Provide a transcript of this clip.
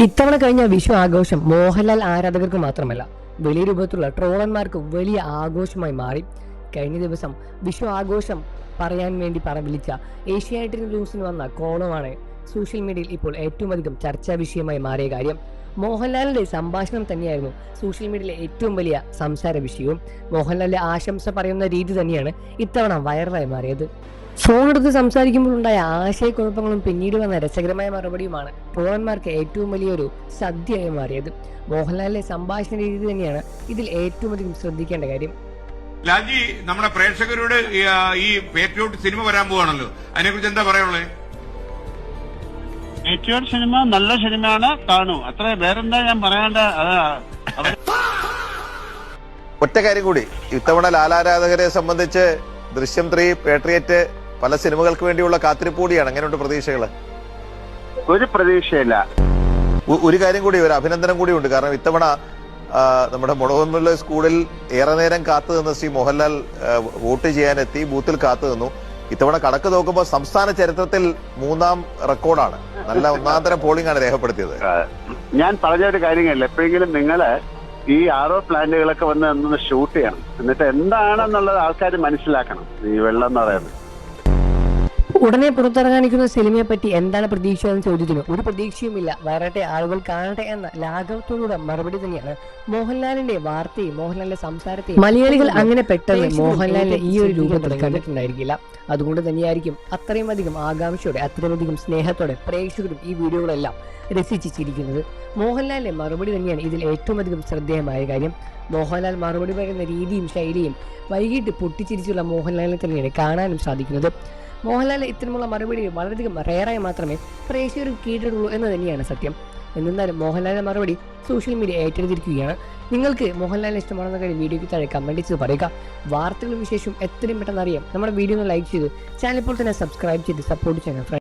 ഇത്തവണ കഴിഞ്ഞ വിഷു ആഘോഷം മോഹൻലാൽ ആരാധകർക്ക് മാത്രമല്ല വലിയ രൂപത്തിലുള്ള ട്രോളന്മാർക്കും വലിയ ആഘോഷമായി മാറി. കഴിഞ്ഞ ദിവസം വിഷു ആഘോഷം പറയാൻ വേണ്ടി വിളിച്ച ഏഷ്യാനെറ്റ് ന്യൂസിന് വന്ന കോളമാണ് സോഷ്യൽ മീഡിയയിൽ ഇപ്പോൾ ഏറ്റവും അധികം ചർച്ചാ വിഷയമായി മാറിയ കാര്യം. മോഹൻലാലിന്റെ സംഭാഷണം തന്നെയായിരുന്നു സോഷ്യൽ മീഡിയയിലെ ഏറ്റവും വലിയ സംസാര വിഷയവും. മോഹൻലാലിന്റെ ആശംസ പറയുന്ന രീതി തന്നെയാണ് ഇത്തവണ വൈറലായി മാറിയത്. ഫോണെടുത്ത് സംസാരിക്കുമ്പോഴുണ്ടായ ആശയക്കുഴപ്പങ്ങളും പിന്നീട് വന്ന രസകരമായ മറുപടിയുമാണ് ട്രോളന്മാർക്ക് ഏറ്റവും വലിയൊരു സദ്യയായി മാറിയത്. മോഹൻലാലിന്റെ സംഭാഷണ രീതി തന്നെയാണ് ഇതിൽ ഏറ്റവും അധികം ശ്രദ്ധിക്കേണ്ട കാര്യം. ലാൽജി, നമ്മുടെ പ്രേക്ഷകരോട് ഈ പേട്രിയോട്ട് സിനിമ വരാൻ പോവാണല്ലോ, അതിനെക്കുറിച്ച് എന്താ പറയാനുള്ളത്? പേട്രിയോട്ട് സിനിമ നല്ല സിനിമയാണ്, കാണൂ, അത്ര വേറെന്താ ഞാൻ പറയേണ്ട. ഒറ്റ കാര്യം കൂടി, ഇത്തവണ ലാലാരാധകരെ സംബന്ധിച്ച് ദൃശ്യം 3, പേട്രിയറ്റ് പല സിനിമകൾക്ക് വേണ്ടിയുള്ള കാത്തിരിപ്പ് കൂടിയാണ്. എങ്ങനെയുണ്ട് പ്രതീക്ഷകള്? ഒരു പ്രതീക്ഷയില്ല. ഒരു കാര്യം കൂടി, ഒരു അഭിനന്ദനം കൂടി ഉണ്ട്. കാരണം ഇത്തവണ നമ്മുടെ മുളകുന്നുള്ള സ്കൂളിൽ ഏറെ നേരം കാത്തു നിന്ന് ശ്രീ മോഹൻലാൽ വോട്ട് ചെയ്യാനെത്തി ബൂത്തിൽ കാത്തു നിന്നു. ഇത്തവണ കണക്ക് നോക്കുമ്പോൾ സംസ്ഥാന ചരിത്രത്തിൽ 3ാം റെക്കോർഡാണ്. നല്ല ഒന്നാന്തരം പോളിംഗ് ആണ് രേഖപ്പെടുത്തിയത്. ഞാൻ പറഞ്ഞ ഒരു കാര്യങ്ങളില്ല, എപ്പോഴെങ്കിലും നിങ്ങള് ഈ ആരോ പ്ലാന്റുകളൊക്കെ വന്ന് ഒന്ന് ഷൂട്ട് ചെയ്യണം, എന്നിട്ട് എന്താണെന്നുള്ളത് ആൾക്കാർ മനസ്സിലാക്കണം. ഈ വെള്ളം എന്ന് പറയുന്നത് ഉടനെ പുറത്തിറങ്ങാനിരിക്കുന്ന സിനിമയെ പറ്റി എന്താണ് പ്രതീക്ഷ എന്ന ചോദ്യത്തിന് ഒരു പ്രതീക്ഷയുമില്ല, വരട്ടെ, ആളുകൾ കാണട്ടെ എന്ന ലാഘവത്തോടുള്ള മറുപടി തന്നെയാണ് മോഹൻലാലിന്റെ വാർത്തയും മോഹൻലാലിന്റെ സംസാരത്തെയും മലയാളികൾ അങ്ങനെ പെട്ടെന്ന് മോഹൻലാലിന്റെ ഈ ഒരു രൂപത്തിൽ കണ്ടിട്ടുണ്ടായിരിക്കില്ല. അതുകൊണ്ട് തന്നെയായിരിക്കും അത്രയും അധികം ആകാംക്ഷയോടെ അത്രയധികം സ്നേഹത്തോടെ പ്രേക്ഷകരും ഈ വീഡിയോകളെല്ലാം രസിച്ചിരിക്കുന്നത്. മോഹൻലാലിന്റെ മറുപടി തന്നെയാണ് ഇതിൽ ഏറ്റവും അധികം ശ്രദ്ധേയമായ കാര്യം. മോഹൻലാൽ മറുപടി പറയുന്ന രീതിയും ശൈലിയും വൈകിട്ട് പൊട്ടിച്ചിരിച്ചുള്ള മോഹൻലാലിനെ തന്നെയാണ് കാണാനും സാധിക്കുന്നത്. മോഹൻലാൽ ഇത്തരമുള്ള മറുപടി വളരെയധികം റെയറായി മാത്രമേ പ്രേക്ഷകർ കേട്ടിട്ടുള്ളൂ എന്ന് തന്നെയാണ് സത്യം. എന്നിരുന്നാലും മോഹൻലാലിന്റെ മറുപടി സോഷ്യൽ മീഡിയ ഏറ്റെടുത്തിരിക്കുകയാണ്. നിങ്ങൾക്ക് മോഹൻലാലിനെ ഇഷ്ടമാണെന്ന കാര്യം വീഡിയോയ്ക്ക് താഴെ കമന്റ് ചെയ്ത് പറയുക. വാർത്തകളും വിശേഷവും എത്രയും പെട്ടെന്ന് അറിയാം നമ്മുടെ വീഡിയോ ഒന്ന് ലൈക്ക് ചെയ്ത് ചാനൽ ഇപ്പോൾ തന്നെ സബ്സ്ക്രൈബ് ചെയ്ത് സപ്പോർട്ട് ചെയ്യണം.